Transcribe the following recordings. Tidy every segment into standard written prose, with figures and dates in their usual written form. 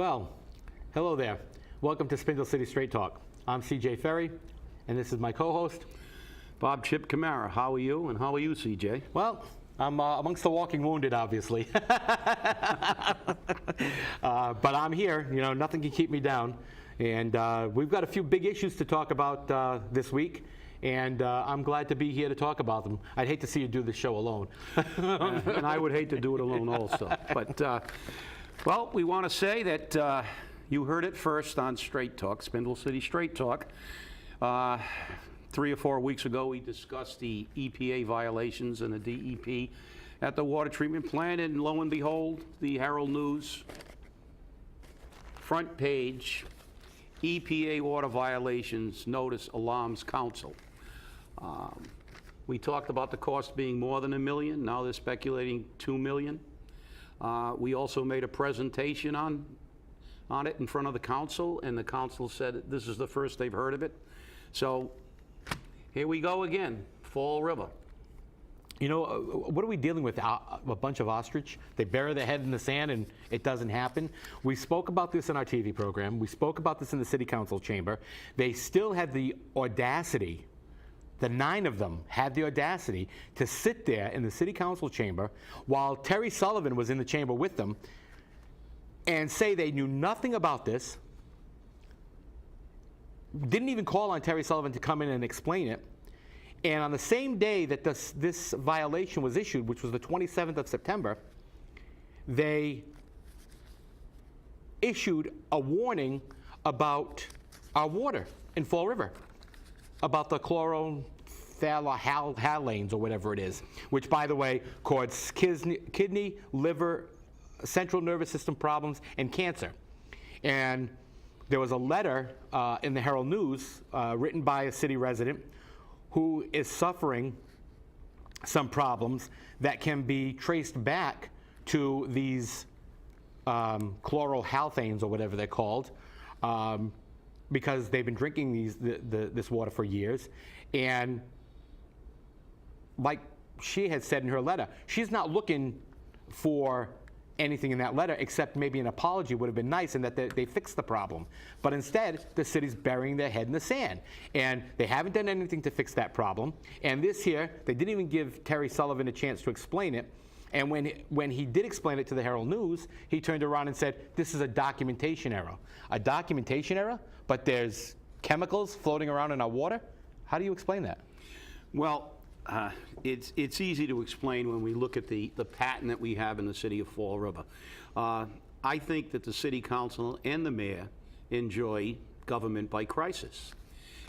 Well, hello there. Welcome to Spindle City Straight Talk. I'm CJ Ferry, and this is my co-host, Bob Chip Camara. How are you, and how are you, CJ? Well, I'm amongst the walking wounded, obviously. But I'm here. You know, nothing can keep me down. And we've got a few big issues to talk about this week. And I'm glad to be here to talk about them. I'd hate to see you do this show alone. And I would hate to do it alone also. But, well, we want to say that you heard it first on Straight Talk, Spindle City Straight Talk. 3 or 4 weeks ago, we discussed the EPA violations and the DEP at the water treatment plant, and lo and behold, the Herald News front page, EPA water violations notice alarms council. We talked about the cost being more than $1 million. Now they're speculating $2 million. We also made a presentation on it in front of the council, and the council said this is the first they've heard of it. So here we go again, Fall River. You know, what are we dealing with? A bunch of ostrich? They bury their head in the sand and it doesn't happen. We spoke about this in our TV program. We spoke about this in the city council chamber. They still had the audacity, the 9 of them had the audacity to sit there in the city council chamber while Terry Sullivan was in the chamber with them and say they knew nothing about this, didn't even call on Terry Sullivan to come in and explain it. And on the same day that this violation was issued, which was the 27th of September, they issued a warning about our water in Fall River, about the chlorophthalates or whatever it is, which, by the way, causes kidney, liver, central nervous system problems, and cancer. And there was a letter in the Herald News written by a city resident who is suffering some problems that can be traced back to these chlorophthalates or whatever they're called, because they've been drinking this water for years. And like she had said in her letter, she's not looking for anything in that letter except maybe an apology would have been nice and that they fixed the problem. But instead, the city's burying their head in the sand. And they haven't done anything to fix that problem. And this here, they didn't even give Terry Sullivan a chance to explain it. And when he did explain it to the Herald News, he turned around and said, this is a documentation error. A documentation error? But there's chemicals floating around in our water? How do you explain that? Well, it's easy to explain when we look at the pattern that we have in the city of Fall River. I think that the city council and the mayor enjoy government by crisis.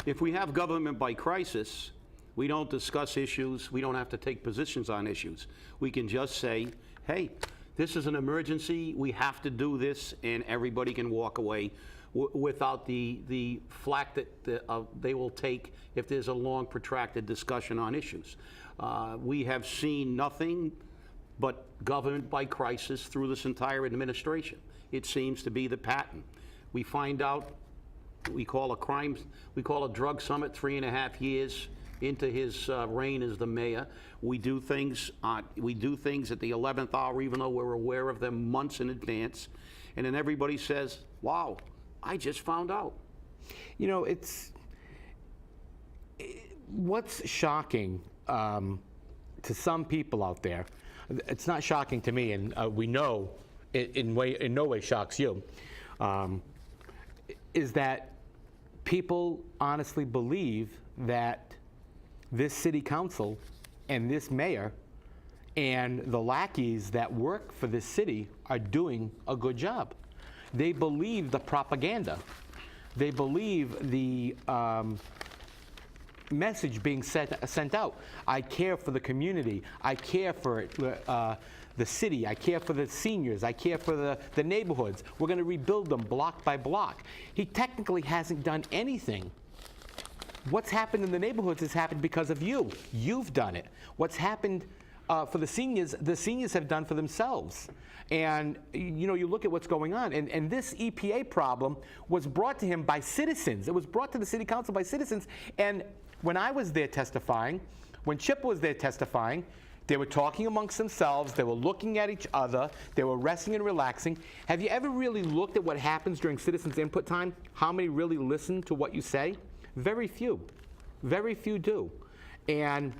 If we have government by crisis, we don't discuss issues, we don't have to take positions on issues. We can just say, hey, this is an emergency, we have to do this, and everybody can walk away without the flack that they will take if there's a long, protracted discussion on issues. We have seen nothing but government by crisis through this entire administration. It seems to be the pattern. We find out, we call a drug summit 3.5 years into his reign as the mayor. We do things at the 11th hour, even though we're aware of them months in advance. And then everybody says, wow, I just found out. You know, what's shocking to some people out there, it's not shocking to me, and we know it in no way shocks you, is that people honestly believe that this city council and this mayor and the lackeys that work for this city are doing a good job. They believe the propaganda. They believe the message being sent out. I care for the community. I care for the city. I care for the seniors. I care for the neighborhoods. We're going to rebuild them block by block. He technically hasn't done anything. What's happened in the neighborhoods has happened because of you. You've done it. What's happened for the seniors have done for themselves. And you know, you look at what's going on, and this EPA problem was brought to him by citizens. It was brought to the city council by citizens. And when I was there testifying, when Chip was there testifying, They were talking amongst themselves. They were looking at each other. They were resting and relaxing. Have you ever really looked at what happens during citizens' input time? How many really listen to what you say? Very few. Very few do. And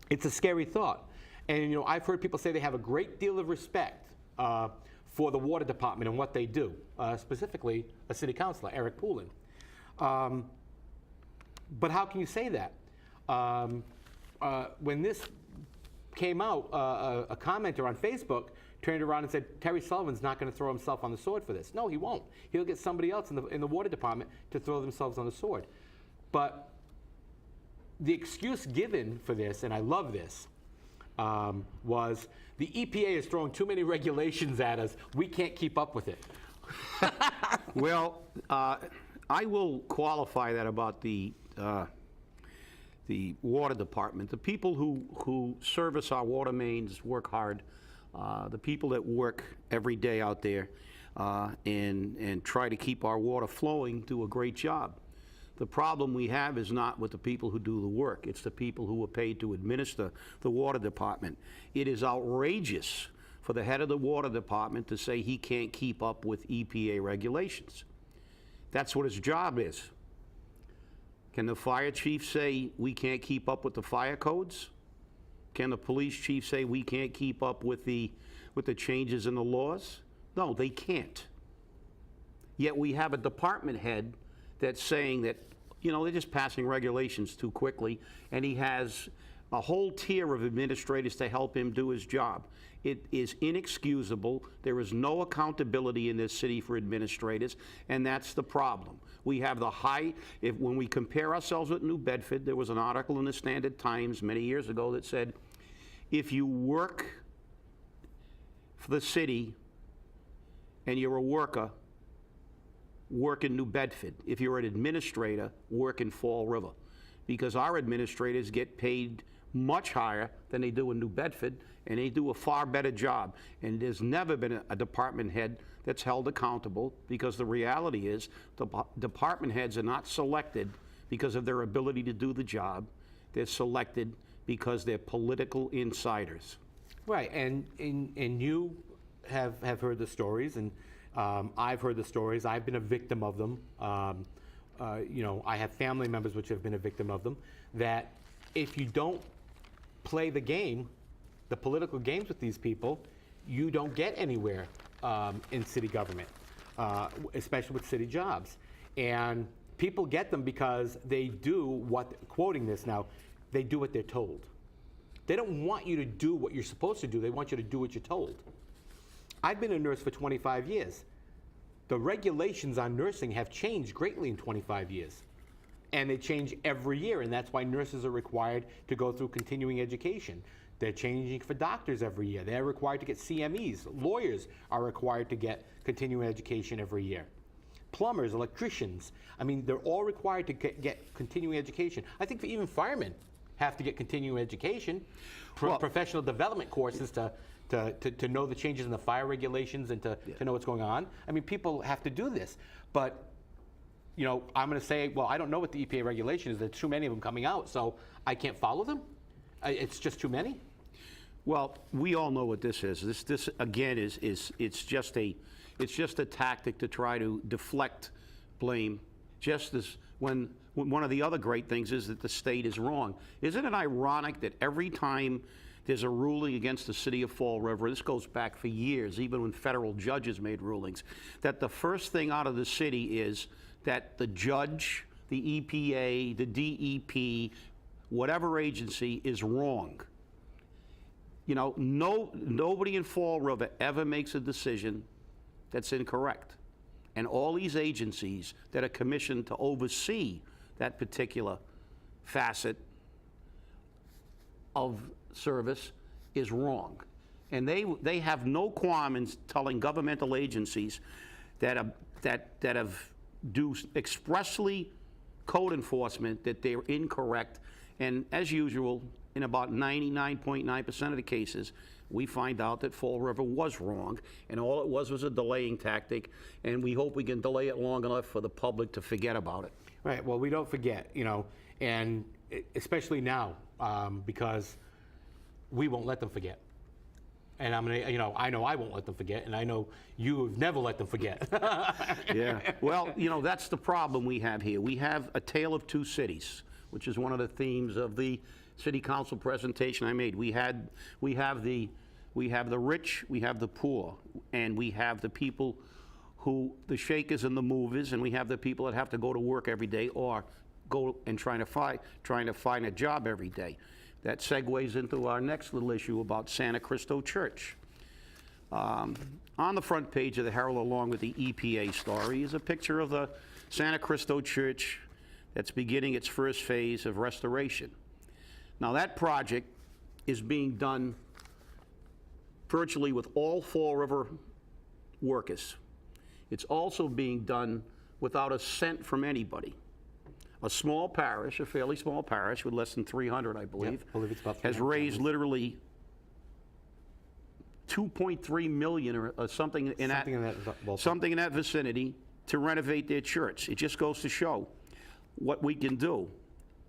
it's a scary thought. And I've heard people say they have a great deal of respect for the water department and what they do, specifically a city councilor, Eric Poulin. But how can you say that? When this came out, a commenter on Facebook turned around and said, Terry Sullivan's not going to throw himself on the sword for this. No, he won't. He'll get somebody else in the water department to throw themselves on the sword. But the excuse given for this, and I love this, was the EPA is throwing too many regulations at us. We can't keep up with it. Well, I will qualify that about the water department. The people who service our water mains work hard. The people that work every day out there and try to keep our water flowing do a great job. The problem we have is not with the people who do the work. It's the people who are paid to administer the water department. It is outrageous for the head of the water department to say he can't keep up with EPA regulations. That's what his job is. Can the fire chief say we can't keep up with the fire codes? Can the police chief say we can't keep up with the changes in the laws? No, they can't. Yet we have a department head that's saying that, they're just passing regulations too quickly, and he has a whole tier of administrators to help him do his job. It is inexcusable. There is no accountability in this city for administrators, and that's the problem. We have when we compare ourselves with New Bedford, there was an article in the Standard Times many years ago that said, if you work for the city and you're a worker, work in New Bedford. If you're an administrator, work in Fall River. Because our administrators get paid much higher than they do in New Bedford, and they do a far better job. And there's never been a department head that's held accountable, because the reality is the department heads are not selected because of their ability to do the job. They're selected because they're political insiders. Right, and you have heard the stories, and I've heard the stories. I've been a victim of them. I have family members which have been a victim of them, that if you don't play the game, the political games with these people, you don't get anywhere in city government, especially with city jobs. And people get them because they do what, quoting this now, they do what they're told. They don't want you to do what you're supposed to do. They want you to do what you're told. I've been a nurse for 25 years. The regulations on nursing have changed greatly in 25 years. And they change every year, and that's why nurses are required to go through continuing education. They're changing for doctors every year. They're required to get CMEs. Lawyers are required to get continuing education every year. Plumbers, electricians, they're all required to get continuing education. I think even firemen have to get continuing education, professional development courses to know the changes in the fire regulations and to know what's going on. People have to do this. But, I'm going to say, well, I don't know what the EPA regulation is. There's too many of them coming out, so I can't follow them? It's just too many? Well, we all know what this is. This again it's just a tactic to try to deflect blame. Just as when one of the other great things is that the state is wrong. Isn't it ironic that every time there's a ruling against the city of Fall River, this goes back for years, even when federal judges made rulings, that the first thing out of the city is that the judge, the EPA, the DEP, whatever agency is wrong. Nobody in Fall River ever makes a decision that's incorrect. And all these agencies that are commissioned to oversee that particular facet of service is wrong. And they have no qualm in telling governmental agencies that have do expressly code enforcement that they're incorrect. And as usual, in about 99.9% of the cases, we find out that Fall River was wrong, and all it was a delaying tactic, and we hope we can delay it long enough for the public to forget about it. Right, well, we don't forget, and especially now, because we won't let them forget. And I'm gonna, I know I won't let them forget, and I know you have never let them forget. Yeah. Well, that's the problem we have here. We have a tale of two cities, which is one of the themes of the city council presentation I made. We have the rich, we have the poor, and we have the people who, the shakers and the movers, and we have the people that have to go to work every day or go and trying to find a job every day. That segues into our next little issue about Santa Cristo Church. On the front page of the Herald, along with the EPA story, is a picture of the Santa Cristo Church that's beginning its first phase of restoration. Now, that project is being done virtually with all Fall River workers. It's also being done without a cent from anybody. A small parish, a fairly small parish with less than 300, I believe, I believe it's about has 300 raised literally $2.3 million or something in that ballpark. something in that vicinity to renovate their church. It just goes to show what we can do.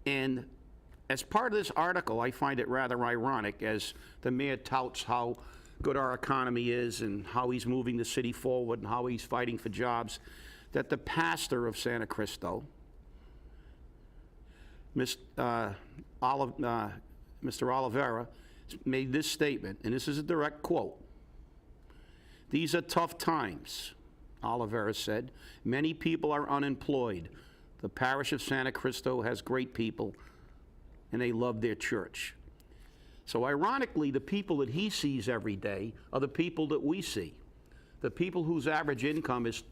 And as part of this article, I find it rather ironic as the mayor touts how good our economy is and how he's moving the city forward and how he's fighting for jobs, that the pastor of Santa Cristo, Mr. Oliveira, made this statement, and this is a direct quote. "These are tough times," Oliveira said. "Many people are unemployed. The parish of Santa Cristo has great people, and they love their church." So ironically, the people that he sees every day are the people that we see. The people whose average income is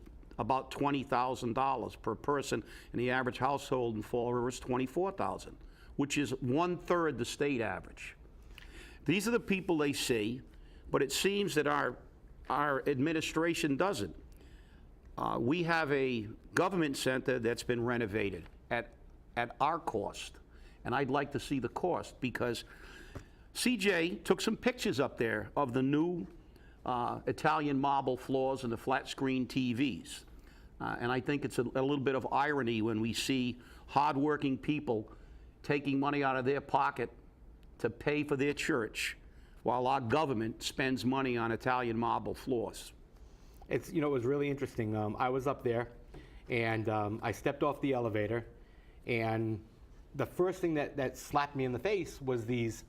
about $20,000 per person, and the average household in Fall River is $24,000, which is 1/3 the state average. These are the people they see, but it seems that our administration doesn't. We have a government center that's been renovated at our cost, and I'd like to see the cost because CJ took some pictures up there of the new Italian marble floors and the flat screen TVs. And I think it's a little bit of irony when we see hardworking people taking money out of their pocket to pay for their church while our government spends money on Italian marble floors. It was really interesting. I was up there, and I stepped off the elevator, and the first thing that slapped me in the face was these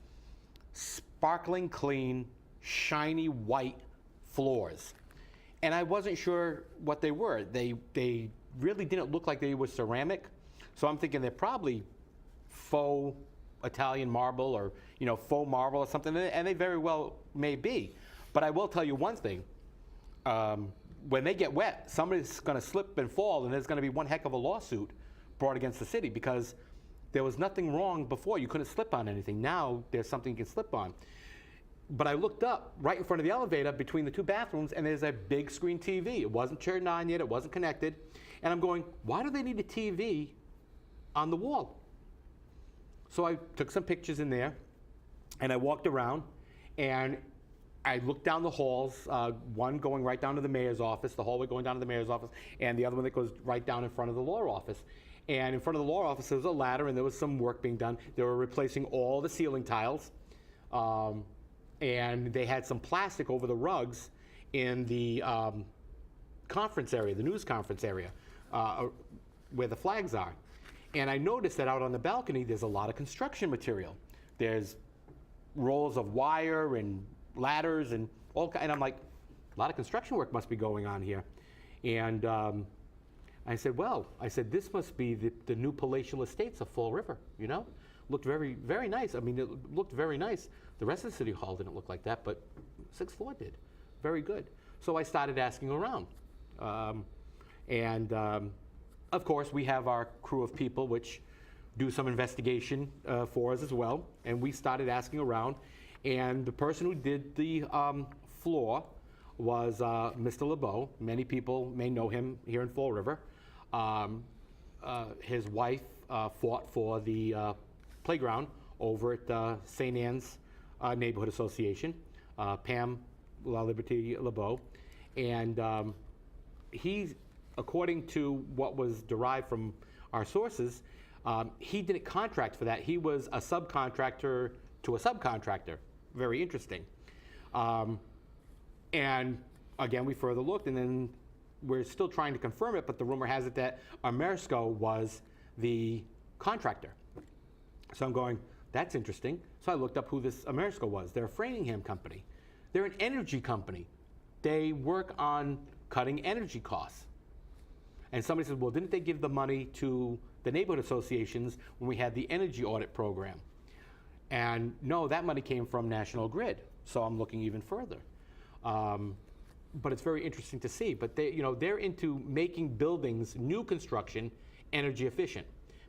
sparkling clean, shiny white floors. And I wasn't sure what they were. They really didn't look like they were ceramic. So I'm thinking they're probably faux Italian marble or faux marble or something, and they very well may be. But I will tell you one thing. When they get wet, somebody's going to slip and fall, and there's going to be one heck of a lawsuit brought against the city because there was nothing wrong before. You couldn't slip on anything. Now there's something you can slip on. But I looked up right in front of the elevator between the two bathrooms, and there's a big screen TV. It wasn't turned on yet. It wasn't connected. And I'm going, why do they need a TV on the wall? So I took some pictures in there, and I walked around, and I looked down the halls, one going right down to the mayor's office, the hallway going down to the mayor's office, and the other one that goes right down in front of the law office. And in front of the law office, there was a ladder, and there was some work being done. They were replacing all the ceiling tiles. And they had some plastic over the rugs in the conference area, the news conference area, where the flags are. And I noticed that out on the balcony, there's a lot of construction material. There's rolls of wire and ladders and and I'm like, a lot of construction work must be going on here. And I said, this must be the new palatial estates of Fall River, Looked very, very nice. I mean, it looked very nice. The rest of the city hall didn't look like that, but 6th floor did. Very good. So I started asking around. Of course, we have our crew of people which do some investigation for us as well. And we started asking around. And the person who did the floor was Mr. LeBeau. Many people may know him here in Fall River. His wife fought for the playground over at St. Anne's Neighborhood Association, Pam La Liberty LeBeau. And he, according to what was derived from our sources, he didn't contract for that. He was a subcontractor to a subcontractor. very interesting. And again, we further looked, and then we're still trying to confirm it, but the rumor has it that Amerisco was the contractor. So I'm going, that's interesting. So I looked up who this Amerisco was. They're a Framingham company. They're an energy company. They work on cutting energy costs. And somebody says, well, didn't they give the money to the neighborhood associations when we had the energy audit program? And no, that money came from National Grid. So I'm looking even further. But it's very interesting to see. But they, they're into making buildings, new construction, energy efficient,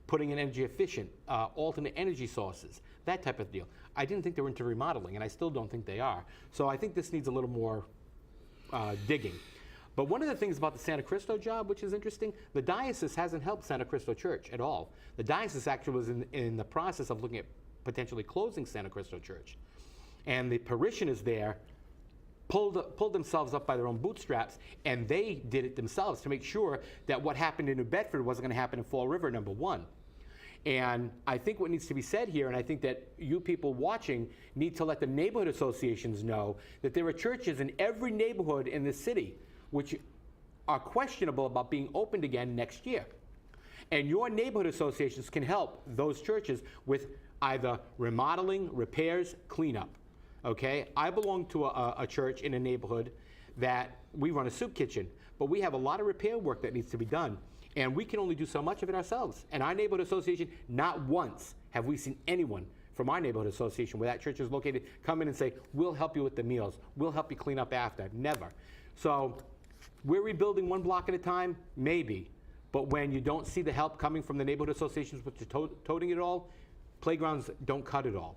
putting in energy efficient, alternate energy sources, that type of deal. I didn't think they were into remodeling, and I still don't think they are. So I think this needs a little more digging. But one of the things about the Santa Cristo job, which is interesting, the diocese hasn't helped Santa Cristo Church at all. The diocese actually was in the process of looking at potentially closing Santa Cristo Church. And the parishioners there pulled themselves up by their own bootstraps, and they did it themselves to make sure that what happened in New Bedford wasn't going to happen in Fall River, number one. And I think what needs to be said here, and I think that you people watching need to let the neighborhood associations know that there are churches in every neighborhood in the city which are questionable about being opened again next year. And your neighborhood associations can help those churches with either remodeling, repairs, cleanup. Okay? I belong to a church in a neighborhood that we run a soup kitchen, but we have a lot of repair work that needs to be done. And we can only do so much of it ourselves. And our neighborhood association, not once have we seen anyone from our neighborhood association where that church is located come in and say, we'll help you with the meals, we'll help you clean up after. Never. So we're rebuilding one block at a time, maybe. But when you don't see the help coming from the neighborhood associations which are toting it all, playgrounds don't cut it all.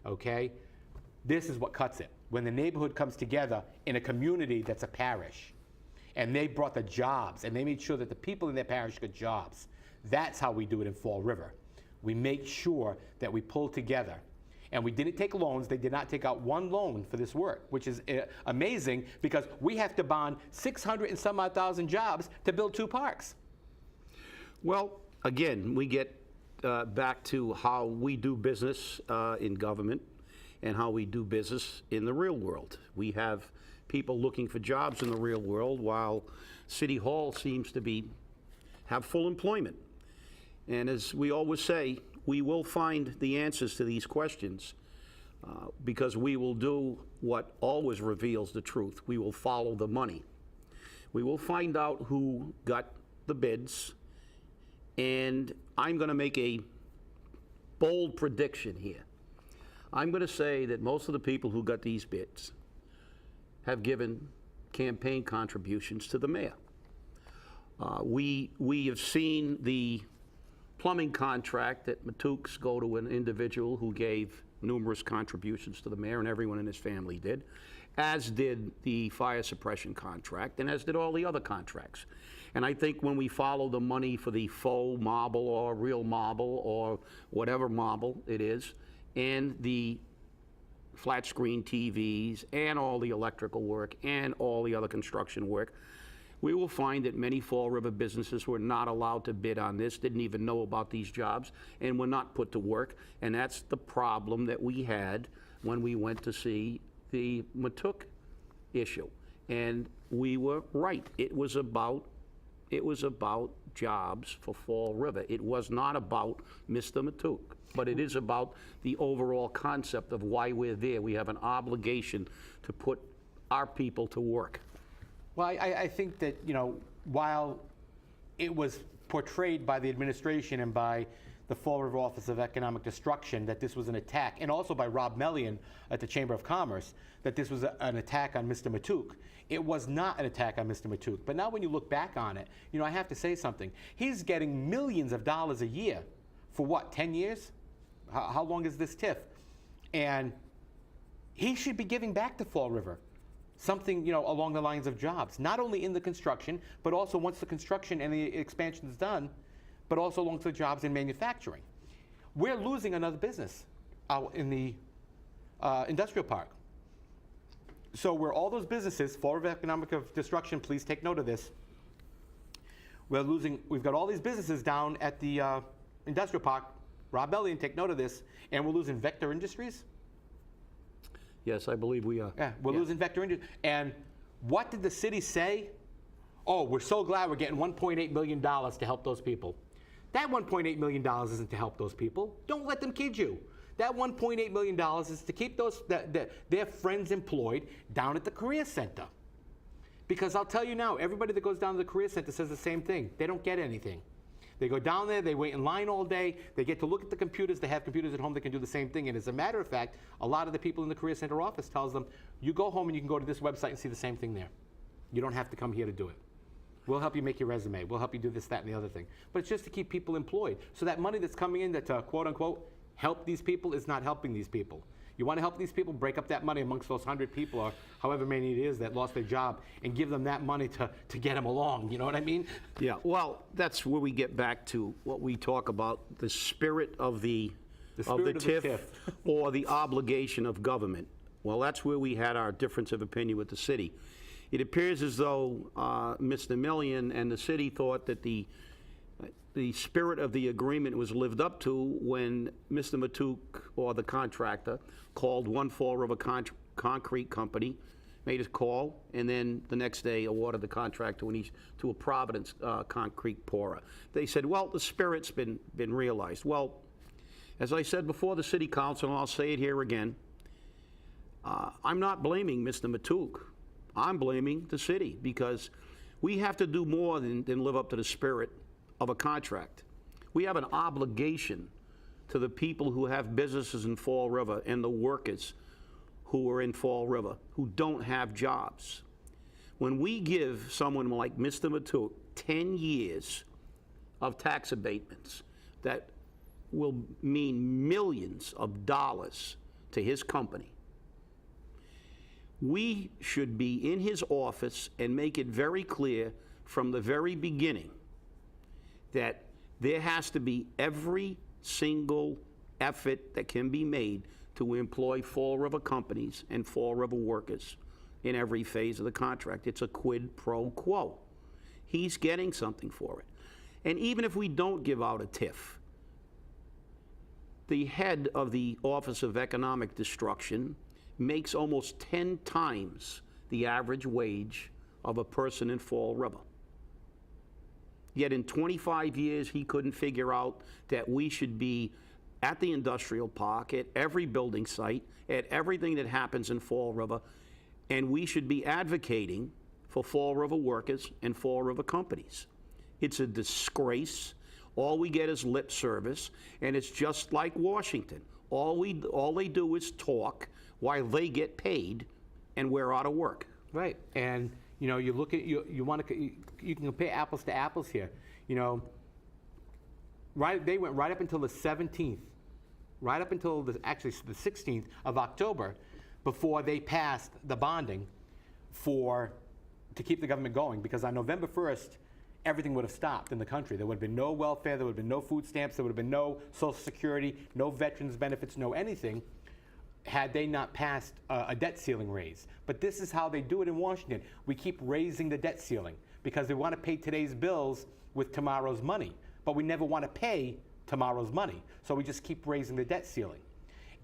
Okay? This is what cuts it. When the neighborhood comes together in a community that's a parish, and they brought the jobs, and they made sure that the people in their parish got jobs. That's how we do it in Fall River. We make sure that we pull together. And we didn't take loans. They did not take out one loan for this work, which is amazing because we have to bond 600 and some odd thousand jobs to build 2 parks. Well, again, we get back to how we do business in government and how we do business in the real world. We have people looking for jobs in the real world while City Hall seems to have full employment. And as we always say, we will find the answers to these questions because we will do what always reveals the truth. We will follow the money. We will find out who got the bids, and I'm going to make a bold prediction here. I'm going to say that most of the people who got these bids have given campaign contributions to the mayor. We have seen the plumbing contract at Matuke's go to an individual who gave numerous contributions to the mayor, and everyone in his family did, as did the fire suppression contract, and as did all the other contracts. And I think when we follow the money for the faux marble or real marble or whatever marble it is, and the flat screen TVs and all the electrical work and all the other construction work, we will find that many Fall River businesses were not allowed to bid on this, didn't even know about these jobs, and were not put to work. And that's the problem that we had when we went to see the Matuke issue. And we were right. It was about jobs for Fall River. It was not about Mr. Matuke, but it is about the overall concept of why we're there. We have an obligation to put our people to work. Well, I think that, while it was portrayed by the administration and by the Fall River Office of Economic Destruction that this was an attack, and also by Rob Mellion at the Chamber of Commerce, that this was an attack on Mr. Matuke. It was not an attack on Mr. Matuke. But now when you look back on it, I have to say something. He's getting millions of dollars a year for what, 10 years? How long is this TIF? And he should be giving back to Fall River something, along the lines of jobs, not only in the construction, but also once the construction and the expansion is done, but also along to the jobs in manufacturing. We're losing another business out in the industrial park. So where all those businesses, Fall River Economic Destruction, please take note of this. We've got all these businesses down at the industrial park. Rob Elliott, take note of this. And we're losing Vector Industries. Yes, I believe we are. Yeah, we're losing vector injuries. And what did the city say? Oh, we're so glad we're getting $1.8 million to help those people. That $1.8 million isn't to help those people. Don't let them kid you. That $1.8 million is to keep their friends employed down at the career center. Because I'll tell you now, everybody that goes down to the career center says the same thing. They don't get anything. They go down there, they wait in line all day, they get to look at the computers, they have computers at home that can do the same thing. And as a matter of fact, a lot of the people in the career center office tells them, you go home and you can go to this website and see the same thing there. You don't have to come here to do it. We'll help you make your resume. We'll help you do this, that, and the other thing. But it's just to keep people employed. So that money that's coming in to quote unquote help these people is not helping these people. You want to help these people, break up that money amongst those 100 people or however many it is that lost their job and give them that money to get them along. You know what I mean? Yeah, well, that's where we get back to what we talk about, the spirit of the TIF or the obligation of government. Well, that's where we had our difference of opinion with the city. It appears as though Mr. Millian and the city thought that the spirit of the agreement was lived up to when Mr. Matuk, or the contractor, called One Fall River Concrete Company, made his call, and then the next day awarded the contract to a Providence concrete pourer. They said, well, the spirit's been realized. Well, as I said before the city council, and I'll say it here again, I'm not blaming Mr. Matuk. I'm blaming the city, because we have to do more than live up to the spirit of a contract. We have an obligation to the people who have businesses in Fall River and the workers who are in Fall River who don't have jobs. When we give someone like Mr. Matuk 10 years of tax abatements that will mean millions of dollars to his company, we should be in his office and make it very clear from the very beginning that there has to be every single effort that can be made to employ Fall River companies and Fall River workers in every phase of the contract. It's a quid pro quo. He's getting something for it. And even if we don't give out a TIF, the head of the Office of Economic Destruction makes almost 10 times the average wage of a person in Fall River. Yet in 25 years, he couldn't figure out that we should be at the industrial park, at every building site, at everything that happens in Fall River, and we should be advocating for Fall River workers and Fall River companies. It's a disgrace. All we get is lip service, and it's just like Washington. All they do is talk while they get paid, and we're out of work. Right, and you know, you look at you can compare apples to apples here. You know, they went right up until the 17th, right up until actually the 16th of October, before they passed the bonding to keep the government going, because on November 1st, everything would have stopped in the country. There would have been no welfare, there would have been no food stamps, there would have been no Social Security, no veterans benefits, no anything, had they not passed a debt ceiling raise. But this is how they do it in Washington. We keep raising the debt ceiling because they want to pay today's bills with tomorrow's money. But we never want to pay tomorrow's money. So we just keep raising the debt ceiling.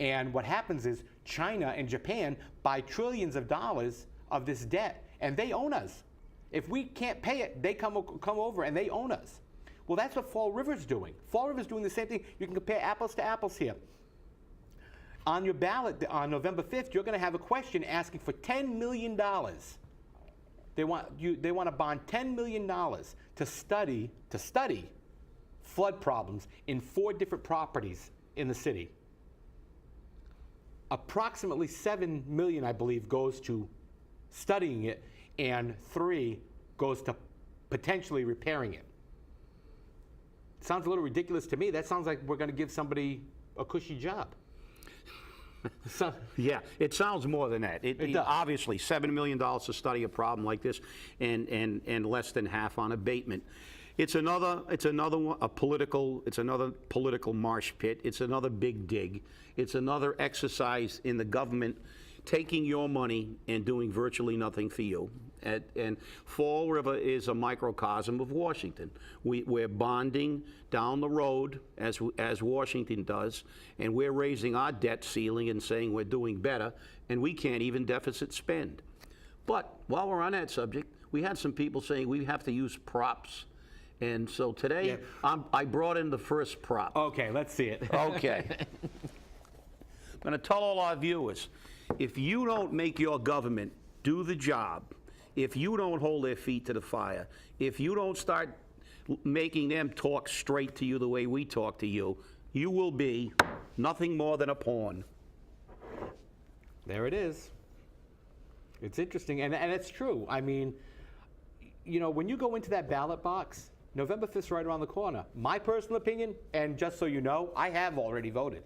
And what happens is China and Japan buy trillions of dollars of this debt, and they own us. If we can't pay it, they come over and they own us. Well, that's what Fall River's doing. Fall River's doing the same thing. You can compare apples to apples here. On your ballot on November 5th, you're going to have a question asking for $10 million. They want to bond $10 million to study flood problems in 4 different properties in the city. Approximately $7 million, I believe, goes to studying it, and 3 goes to potentially repairing it. Sounds a little ridiculous to me. That sounds like we're going to give somebody a cushy job. Yeah, it sounds more than that. It does. Obviously, $7 million to study a problem like this, and less than half on abatement. It's another political marsh pit. It's another big dig. It's another exercise in the government taking your money and doing virtually nothing for you. And Fall River is a microcosm of Washington. We're bonding down the road as Washington does, and we're raising our debt ceiling and saying we're doing better, and we can't even deficit spend. But while we're on that subject, we had some people saying we have to use props. And so today, I brought in the first prop. Okay, let's see it. Okay. I'm going to tell all our viewers, if you don't make your government do the job, if you don't hold their feet to the fire, if you don't start making them talk straight to you the way we talk to you, you will be nothing more than a pawn. There it is. It's interesting, and it's true. I mean, you know, when you go into that ballot box, November 5th is right around the corner. My personal opinion, and just so you know, I have already voted.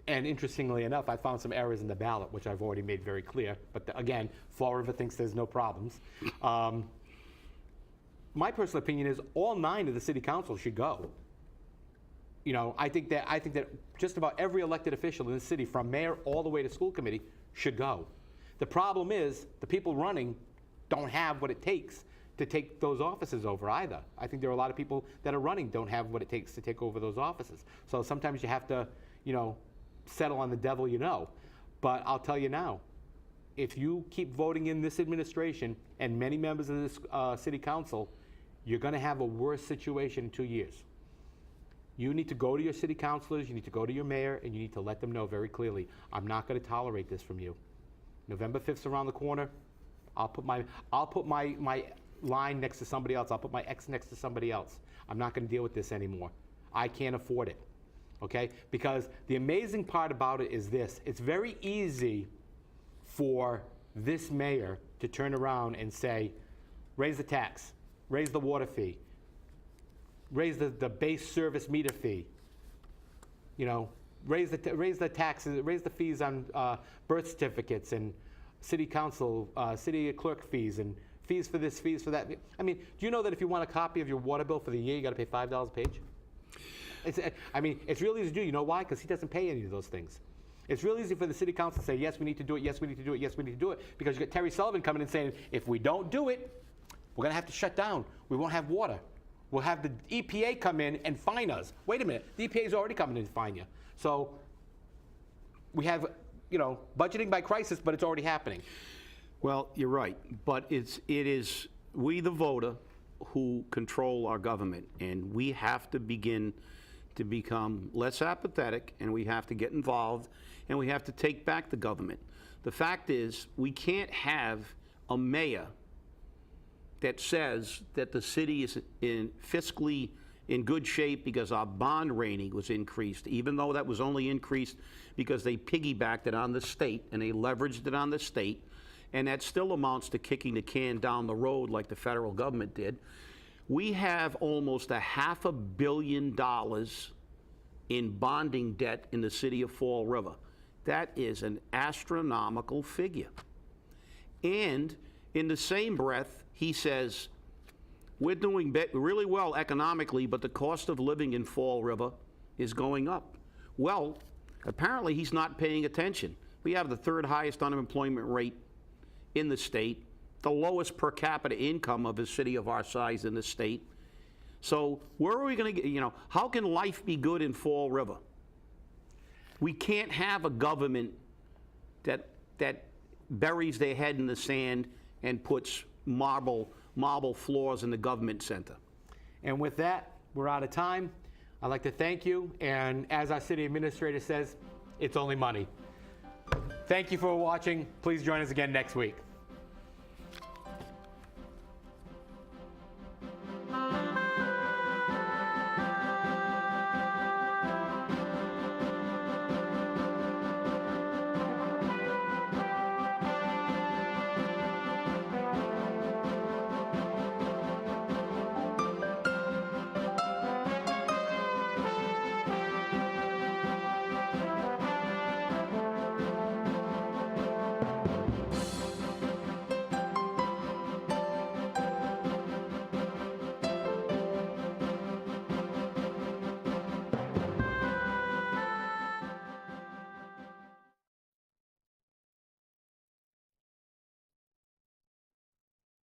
And interestingly enough, I found some errors in the ballot, which I've already made very clear. But again, Fall River thinks there's no problems. My personal opinion is all 9 of the city council should go. You know, I think that just about every elected official in the city, from mayor all the way to school committee, should go. The problem is the people running don't have what it takes to take those offices over either. I think there are a lot of people that are running don't have what it takes to take over those offices. So sometimes you have to, you know, settle on the devil you know. But I'll tell you now, if you keep voting in this administration and many members of this city council, you're going to have a worse situation in 2 years. You need to go to your city councilors, you need to go to your mayor, and you need to let them know very clearly, I'm not going to tolerate this from you. November 5th's around the corner. I'll put my line next to somebody else. I'll put my X next to somebody else. I'm not going to deal with this anymore. I can't afford it. Okay? Because the amazing part about it is this. It's very easy for this mayor to turn around and say, raise the tax, raise the water fee, raise the base service meter fee, you know, raise the taxes, raise the fees on birth certificates and city council, city clerk fees and fees for this, fees for that. I mean, do you know that if you want a copy of your water bill for the year, you got to pay $5 a page? I mean, it's really easy to do. You know why? Because he doesn't pay any of those things. It's really easy for the city council to say, yes, we need to do it, yes, we need to do it, yes, we need to do it, because you got Terry Sullivan coming in saying, if we don't do it, we're going to have to shut down. We won't have water. We'll have the EPA come in and fine us. Wait a minute, the EPA is already coming in to fine you. So we have, you know, budgeting by crisis, but it's already happening. Well, you're right, but it is we, the voter, who control our government, and we have to begin to become less apathetic, and we have to get involved, and we have to take back the government. The fact is, we can't have a mayor that says that the city is fiscally in good shape because our bond rating was increased, even though that was only increased because they piggybacked it on the state and they leveraged it on the state, and that still amounts to kicking the can down the road like the federal government did. We have almost $500 million in bonding debt in the city of Fall River. That is an astronomical figure. And in the same breath, he says, we're doing really well economically, but the cost of living in Fall River is going up. Well, apparently he's not paying attention. We have the 3rd highest unemployment rate in the state, the lowest per capita income of a city of our size in the state. So where are we going to get, you know, how can life be good in Fall River? We can't have a government that buries their head in the sand and puts marble floors in the government center. And with that, we're out of time. I'd like to thank you, and as our city administrator says, it's only money. Thank you for watching. Please join us again next week.